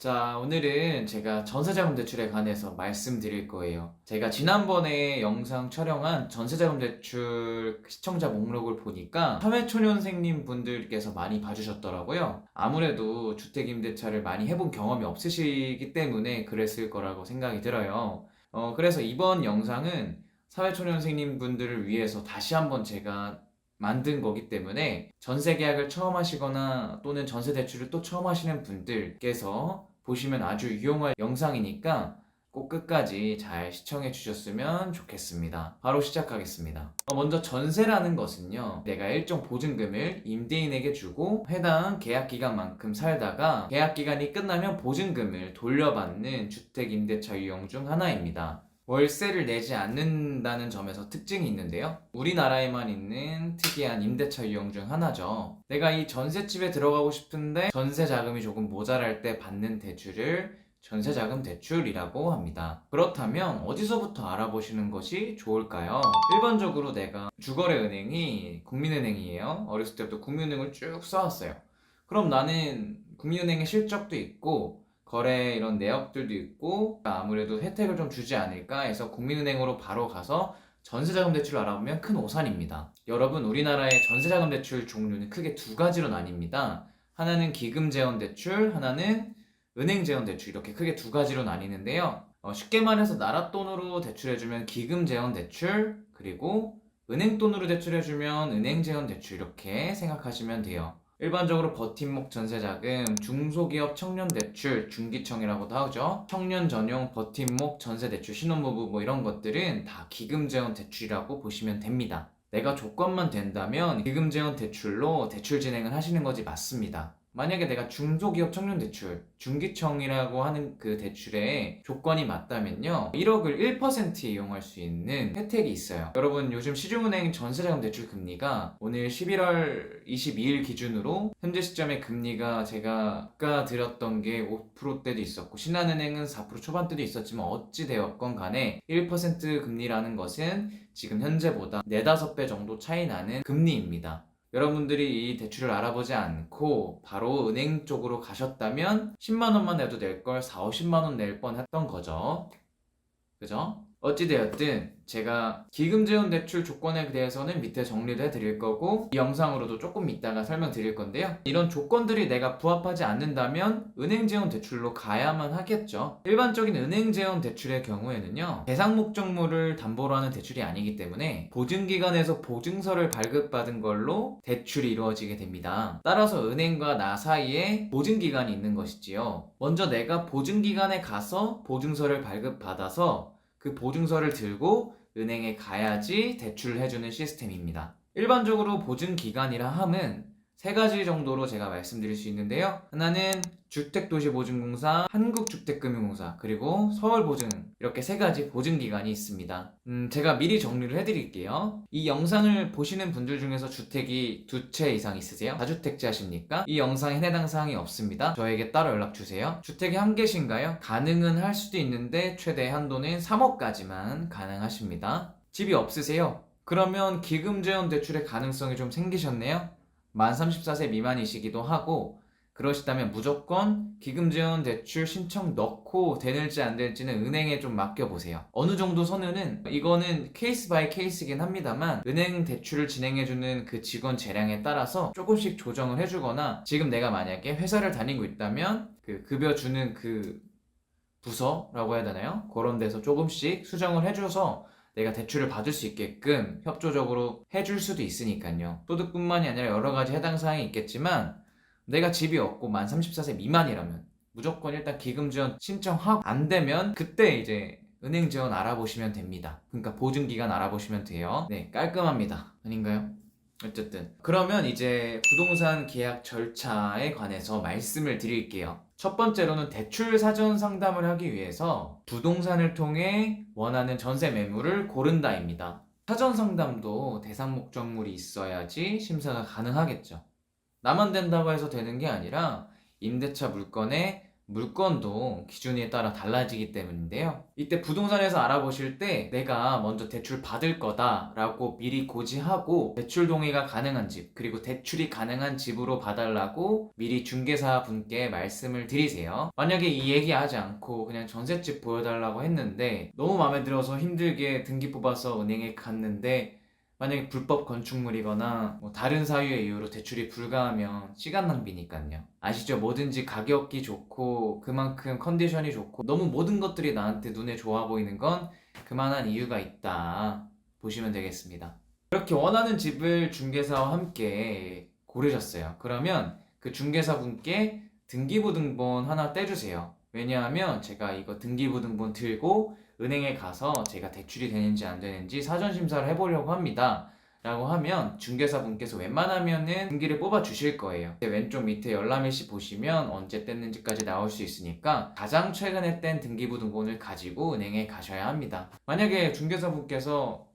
자, 오늘은 제가 전세자금 대출에 관해서 말씀드릴 거예요. 제가 지난번에 영상 촬영한 전세자금 대출 시청자 목록을 보니까 사회초년생님 분들께서 많이 봐주셨더라고요. 아무래도 주택임대차를 많이 해본 경험이 없으시기 때문에 그랬을 거라고 생각이 들어요. 그래서 이번 영상은 사회초년생님 분들을 위해서 다시 한번 제가 만든 거기 때문에 전세 계약을 처음 하시거나 또는 전세 대출을 또 처음 하시는 분들께서 보시면 아주 유용할 영상이니까 꼭 끝까지 잘 시청해 주셨으면 좋겠습니다. 바로 시작하겠습니다. 먼저 전세라는 것은요, 내가 일정 보증금을 임대인에게 주고 해당 계약 기간만큼 살다가 계약 기간이 끝나면 보증금을 돌려받는 주택 임대차 유형 중 하나입니다. 월세를 내지 않는다는 점에서 특징이 있는데요. 우리나라에만 있는 특이한 임대차 유형 중 하나죠. 내가 이 전셋집에 들어가고 싶은데 전세 자금이 조금 모자랄 때 받는 대출을 전세자금 대출이라고 합니다. 그렇다면 어디서부터 알아보시는 것이 좋을까요? 일반적으로 내가 주거래 은행이 국민은행이에요. 어렸을 때부터 국민은행을 쭉 써왔어요. 그럼 나는 국민은행의 실적도 있고 거래 이런 내역들도 있고 아무래도 혜택을 좀 주지 않을까 해서 국민은행으로 바로 가서 전세자금 대출을 알아보면 큰 오산입니다. 여러분, 우리나라의 전세자금 대출 종류는 크게 두 가지로 나뉩니다. 하나는 기금재원 대출, 하나는 은행재원 대출, 이렇게 크게 두 가지로 나뉘는데요. 쉽게 말해서 나라 돈으로 대출해주면 기금재원 대출, 그리고 은행 돈으로 대출해주면 은행재원 대출, 이렇게 생각하시면 돼요. 일반적으로 버팀목 전세자금, 중소기업 청년대출, 중기청이라고도 하죠. 청년 전용 버팀목 전세대출, 신혼부부 뭐 이런 것들은 다 기금재원 대출이라고 보시면 됩니다. 내가 조건만 된다면 기금재원 대출로 대출 진행을 하시는 것이 맞습니다. 만약에 내가 중소기업 청년대출, 중기청이라고 하는 그 대출에 조건이 맞다면요, 1억을 1%에 이용할 수 있는 혜택이 있어요. 여러분, 요즘 시중은행 전세자금 대출 금리가 오늘 11월 22일 기준으로 현재 시점의 금리가 제가 아까 드렸던 게 5%대도 있었고 신한은행은 4% 초반대도 있었지만 어찌 되었건 간에 1% 금리라는 것은 지금 현재보다 4, 5배 정도 차이 나는 금리입니다. 여러분들이 이 대출을 알아보지 않고 바로 은행 쪽으로 가셨다면 10만원만 내도 낼 걸 4, 50만원 낼 뻔했던 거죠. 그죠? 어찌되었든 제가 기금재원 대출 조건에 대해서는 밑에 정리를 해드릴 거고 이 영상으로도 조금 이따가 설명드릴 건데요. 이런 조건들이 내가 부합하지 않는다면 은행재원 대출로 가야만 하겠죠. 일반적인 은행재원 대출의 경우에는요, 대상 목적물을 담보로 하는 대출이 아니기 때문에 보증기관에서 보증서를 발급받은 걸로 대출이 이루어지게 됩니다. 따라서 은행과 나 사이에 보증기관이 있는 것이지요. 먼저 내가 보증기관에 가서 보증서를 발급받아서 그 보증서를 들고 은행에 가야지 대출을 해주는 시스템입니다. 일반적으로 보증기관이라 함은 세 가지 정도로 제가 말씀드릴 수 있는데요. 하나는 주택도시보증공사, 한국주택금융공사, 그리고 서울보증, 이렇게 세 가지 보증기관이 있습니다. 제가 미리 정리를 해드릴게요. 이 영상을 보시는 분들 중에서 주택이 2채 이상 있으세요? 다주택자십니까? 이 영상에 해당 사항이 없습니다. 저에게 따로 연락주세요. 주택이 한 개신가요? 가능은 할 수도 있는데 최대 한도는 3억까지만 가능하십니다. 집이 없으세요? 그러면 기금재원 대출의 가능성이 좀 생기셨네요? 만 34세 미만이시기도 하고 그러시다면 무조건 기금재원 대출 신청 넣고 되는지 안 될지는 은행에 좀 맡겨보세요. 어느 정도 선은 이거는 케이스 바이 케이스긴 합니다만 은행 대출을 진행해주는 그 직원 재량에 따라서 조금씩 조정을 해주거나 지금 내가 만약에 회사를 다니고 있다면 그 급여 주는 그 부서라고 해야 되나요? 그런 데서 조금씩 수정을 해줘서 내가 대출을 받을 수 있게끔 협조적으로 해줄 수도 있으니까요. 소득뿐만이 아니라 여러 가지 해당 사항이 있겠지만 내가 집이 없고 만 34세 미만이라면 무조건 일단 기금지원 신청하고 안 되면 그때 이제 은행 지원 알아보시면 됩니다. 그러니까 보증기간 알아보시면 돼요. 네, 깔끔합니다. 아닌가요? 어쨌든 그러면 이제 부동산 계약 절차에 관해서 말씀을 드릴게요. 첫 번째로는 대출 사전 상담을 하기 위해서 부동산을 통해 원하는 전세 매물을 고른다입니다. 사전 상담도 대상 목적물이 있어야지 심사가 가능하겠죠. 나만 된다고 해서 되는 게 아니라 임대차 물건에 물건도 기준에 따라 달라지기 때문인데요. 이때 부동산에서 알아보실 때 내가 먼저 대출 받을 거다 라고 미리 고지하고 대출 동의가 가능한 집, 그리고 대출이 가능한 집으로 봐달라고 미리 중개사 분께 말씀을 드리세요. 만약에 이 얘기하지 않고 그냥 전셋집 보여달라고 했는데 너무 마음에 들어서 힘들게 등기 뽑아서 은행에 갔는데 만약에 불법 건축물이거나 뭐 다른 사유의 이유로 대출이 불가하면 시간 낭비니까요. 아시죠? 뭐든지 가격이 좋고 그만큼 컨디션이 좋고 너무 모든 것들이 나한테 눈에 좋아 보이는 건 그만한 이유가 있다 보시면 되겠습니다. 이렇게 원하는 집을 중개사와 함께 고르셨어요. 그러면 그 중개사 분께 등기부등본 하나 떼주세요. 왜냐하면 제가 이거 등기부등본 들고 은행에 가서 제가 대출이 되는지 안 되는지 사전 심사를 해보려고 합니다 라고 하면 중개사 분께서 웬만하면은 등기를 뽑아 주실 거예요. 왼쪽 밑에 열람일시 보시면 언제 뗐는지까지 나올 수 있으니까 가장 최근에 뗀 등기부등본을 가지고 은행에 가셔야 합니다. 만약에 중개사 분께서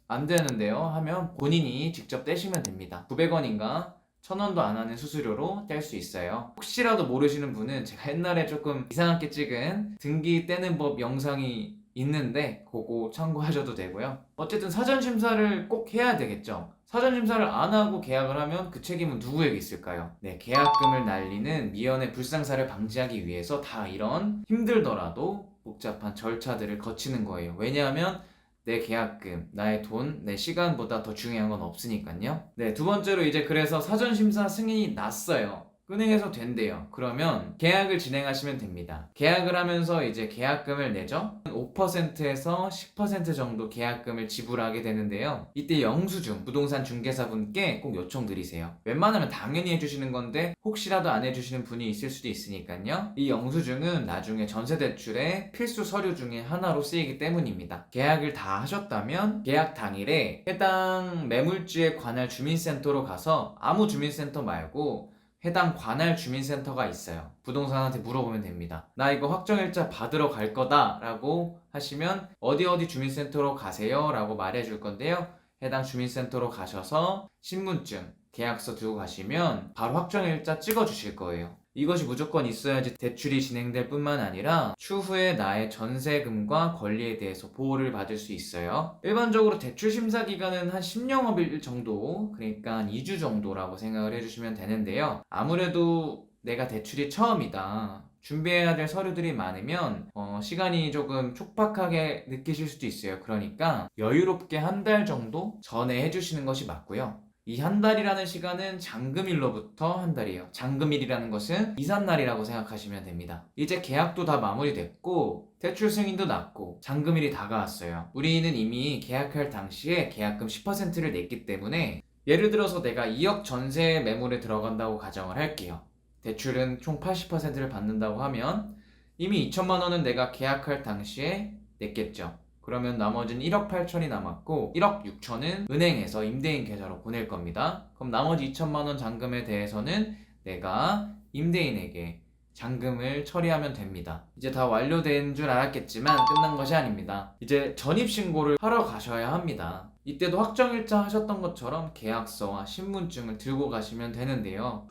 안 되는데요 하면 본인이 직접 떼시면 됩니다. 900원인가 1000원도 안 하는 수수료로 뗄 수 있어요. 혹시라도 모르시는 분은 제가 옛날에 조금 이상하게 찍은 등기 떼는 법 영상이 있는데 그거 참고하셔도 되고요. 어쨌든 사전 심사를 꼭 해야 되겠죠. 사전 심사를 안 하고 계약을 하면 그 책임은 누구에게 있을까요? 네, 계약금을 날리는 미연의 불상사를 방지하기 위해서 다 이런 힘들더라도 복잡한 절차들을 거치는 거예요. 왜냐하면 내 계약금, 나의 돈, 내 시간보다 더 중요한 건 없으니까요. 네, 두 번째로 이제 그래서 사전심사 승인이 났어요. 은행에서 된대요. 그러면 계약을 진행하시면 됩니다. 계약을 하면서 이제 계약금을 내죠. 5%에서 10% 정도 계약금을 지불하게 되는데요. 이때 영수증 부동산 중개사분께 꼭 요청드리세요. 웬만하면 당연히 해주시는 건데 혹시라도 안 해주시는 분이 있을 수도 있으니까요. 이 영수증은 나중에 전세대출의 필수 서류 중에 하나로 쓰이기 때문입니다. 계약을 다 하셨다면 계약 당일에 해당 매물지에 관할 주민센터로 가서 아무 주민센터 말고 해당 관할 주민센터가 있어요. 부동산한테 물어보면 됩니다. 나 이거 확정일자 받으러 갈 거다 라고 하시면 어디 주민센터로 가세요 라고 말해줄 건데요. 해당 주민센터로 가셔서 신분증, 계약서 두고 가시면 바로 확정일자 찍어주실 거예요. 이것이 무조건 있어야지 대출이 진행될 뿐만 아니라 추후에 나의 전세금과 권리에 대해서 보호를 받을 수 있어요. 일반적으로 대출 심사 기간은 한 10영업일 정도, 그러니까 한 2주 정도라고 생각을 해주시면 되는데요. 아무래도 내가 대출이 처음이다, 준비해야 될 서류들이 많으면 시간이 조금 촉박하게 느끼실 수도 있어요. 그러니까 여유롭게 한 달 정도 전에 해주시는 것이 맞고요. 이 한 달이라는 시간은 잔금일로부터 한 달이에요. 잔금일이라는 것은 이삿날이라고 생각하시면 됩니다. 이제 계약도 다 마무리됐고 대출 승인도 났고 잔금일이 다가왔어요. 우리는 이미 계약할 당시에 계약금 10%를 냈기 때문에 예를 들어서 내가 2억 전세 매물에 들어간다고 가정을 할게요. 대출은 총 80%를 받는다고 하면 이미 2천만 원은 내가 계약할 당시에 냈겠죠. 그러면 나머지는 1억 8천이 남았고 1억 6천은 은행에서 임대인 계좌로 보낼 겁니다. 그럼 나머지 2천만 원 잔금에 대해서는 내가 임대인에게 잔금을 처리하면 됩니다. 이제 다 완료된 줄 알았겠지만 끝난 것이 아닙니다. 이제 전입신고를 하러 가셔야 합니다. 이때도 확정일자 하셨던 것처럼 계약서와 신분증을 들고 가시면 되는데요.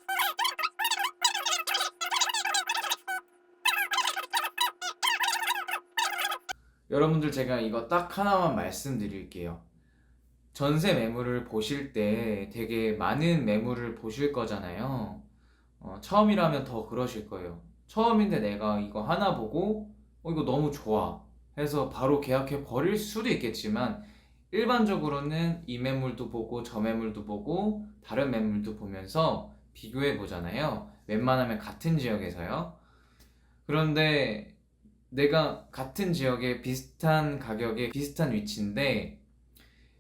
여러분들 제가 이거 딱 하나만 말씀드릴게요. 전세 매물을 보실 때 되게 많은 매물을 보실 거잖아요. 처음이라면 더 그러실 거예요. 처음인데 내가 이거 하나 보고 이거 너무 좋아 해서 바로 계약해 버릴 수도 있겠지만 일반적으로는 이 매물도 보고 저 매물도 보고 다른 매물도 보면서 비교해 보잖아요. 웬만하면 같은 지역에서요. 그런데 내가 같은 지역에 비슷한 가격에 비슷한 위치인데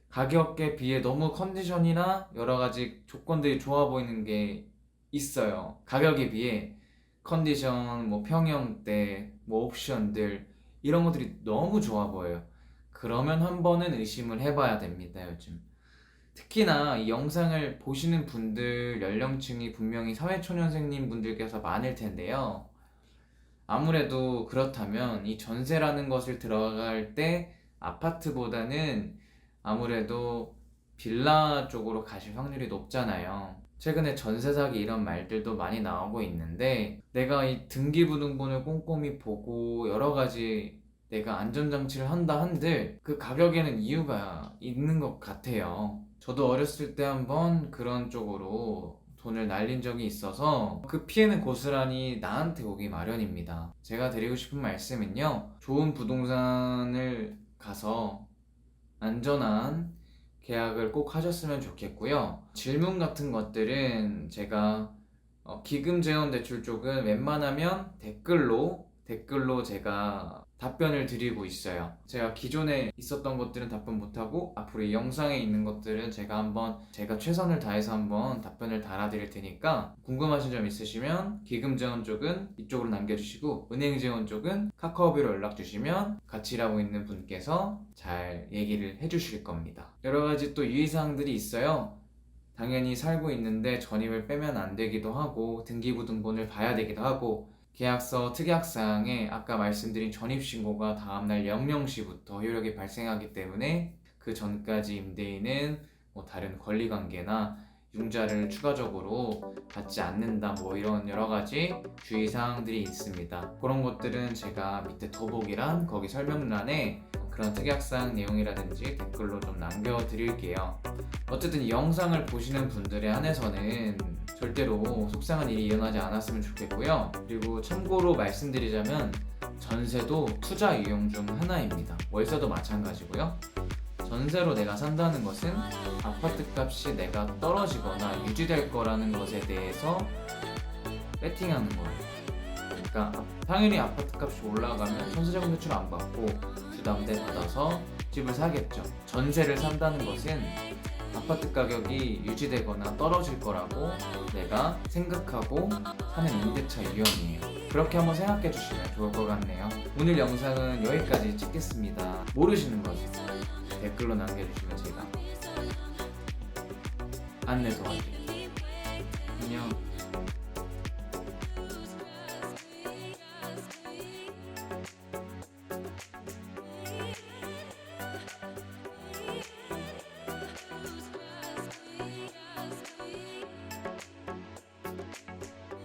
가격에 비해 너무 컨디션이나 여러 가지 조건들이 좋아 보이는 게 있어요. 가격에 비해 컨디션, 뭐 평형대, 뭐 옵션들 이런 것들이 너무 좋아 보여요. 그러면 한 번은 의심을 해봐야 됩니다, 요즘. 특히나 이 영상을 보시는 분들 연령층이 분명히 사회초년생님 분들께서 많을 텐데요. 아무래도 그렇다면 이 전세라는 것을 들어갈 때 아파트보다는 아무래도 빌라 쪽으로 가실 확률이 높잖아요. 최근에 전세 사기 이런 말들도 많이 나오고 있는데 내가 이 등기부등본을 꼼꼼히 보고 여러 가지 내가 안전장치를 한다 한들 그 가격에는 이유가 있는 것 같아요. 저도 어렸을 때 한번 그런 쪽으로 돈을 날린 적이 있어서 그 피해는 고스란히 나한테 오기 마련입니다. 제가 드리고 싶은 말씀은요, 좋은 부동산을 가서 안전한 계약을 꼭 하셨으면 좋겠고요. 질문 같은 것들은 제가 기금재원대출 쪽은 웬만하면 댓글로 제가 답변을 드리고 있어요. 제가 기존에 있었던 것들은 답변 못하고 앞으로 이 영상에 있는 것들은 제가 최선을 다해서 한번 답변을 달아드릴 테니까 궁금하신 점 있으시면 기금재원 쪽은 이쪽으로 남겨주시고 은행재원 쪽은 카카오비로 연락 주시면 같이 일하고 있는 분께서 잘 얘기를 해주실 겁니다. 여러 가지 또 유의사항들이 있어요. 당연히 살고 있는데 전입을 빼면 안 되기도 하고 등기부등본을 봐야 되기도 하고 계약서 특약사항에 아까 말씀드린 전입신고가 다음날 00시부터 효력이 발생하기 때문에 그 전까지 임대인은 다른 권리관계나 융자를 추가적으로 받지 않는다 이런 여러가지 주의사항들이 있습니다. 그런 것들은 제가 밑에 더보기란 거기 설명란에 그런 특약사항 내용이라든지 댓글로 좀 남겨드릴게요. 어쨌든 이 영상을 보시는 분들에 한해서는 절대로 속상한 일이 일어나지 않았으면 좋겠고요. 그리고 참고로 말씀드리자면 전세도 투자 유형 중 하나입니다. 월세도 마찬가지고요. 전세로 내가 산다는 것은 아파트 값이 내가 떨어지거나 유지될 거라는 것에 대해서 베팅하는 거예요. 그러니까 당연히 아파트 값이 올라가면 전세자금 대출 안 받고 주담대 받아서 집을 사겠죠. 전세를 산다는 것은 아파트 가격이 유지되거나 떨어질 거라고 내가 생각하고 사는 임대차 유형이에요. 그렇게 한번 생각해 주시면 좋을 것 같네요. 오늘 영상은 여기까지 찍겠습니다. 모르시는 거 댓글로 남겨주시면 제가 안내 도와드릴게요. 안녕.